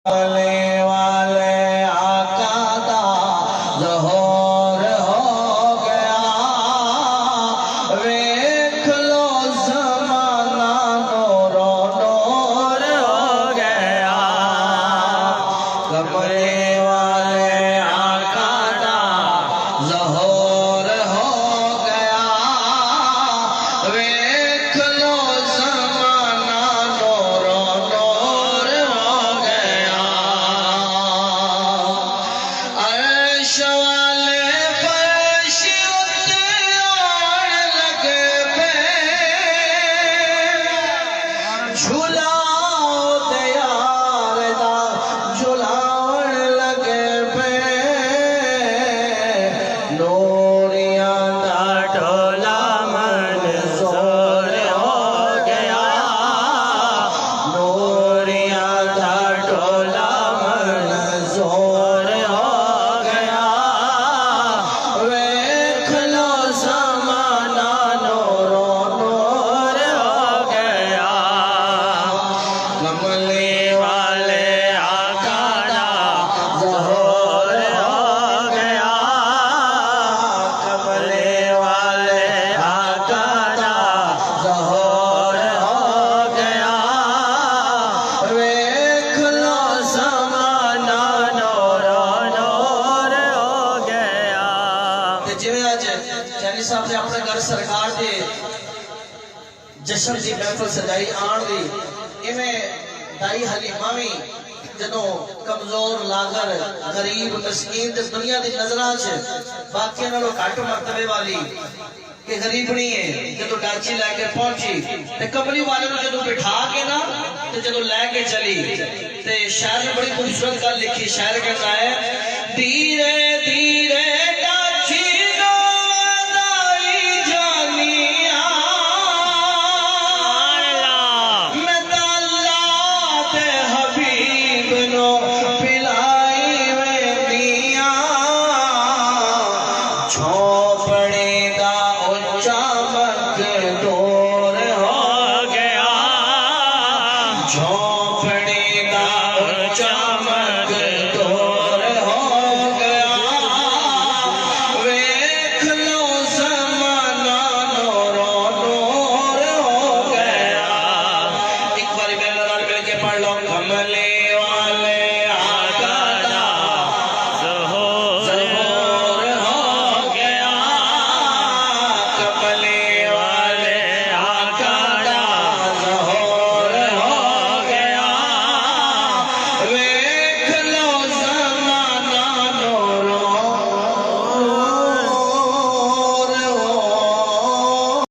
والے والے آقا دا ظہور ہو گیا، ویکھ لو زمانہ نورو نور ہو گیا، کملے والے آقا دا ظہور ہو گیا، ویکھ لو زمانہ نورو نور ہو گیا، عرش والے فرش اتے آن لگے پے، جھولاؤ تے یار دا جھولاؤن لگے پے، نوریاں دا ڈھولا منظور ہو گیا، نوریاں دا ڈھولا منظور ہو گیا، ویکھ لو زمانہ نورو نور ہو گیا، کملے والے آقا دا ظہور ہو گیا، کملے والے آقا دا ظہور ہو گیا، ویکھ لو زمانہ نورو نور ہو گیا۔ تے جویں اج چینی صاحب نے اپنے گھر سرکار دے جشن دی محفل سجائی آن دی، ایویں دائی حلیمہ وی جدوں کمزور لاغر غریب مسکین تے دنیا دی نظراں چ باقیاں نالوں گھٹ مرتبے والی کہ غریب نہیں ہے، جدوں ڈاچی لے کے پہنچی تے کملی والے نوں جدوں بٹھا کے نا تے جدوں لے کے چلی تے شاعر نے بڑی خوبصورت گل لکھی، شاعر کہتا ہے دھیرے دھیرے ڈاچی نو دائی جانیاں، میں تے اللہ تے حبیب نو پلائی ویندیاں، جھونپڑی دا اچا مقدور ہو گیا، جھونپڑی دا اچا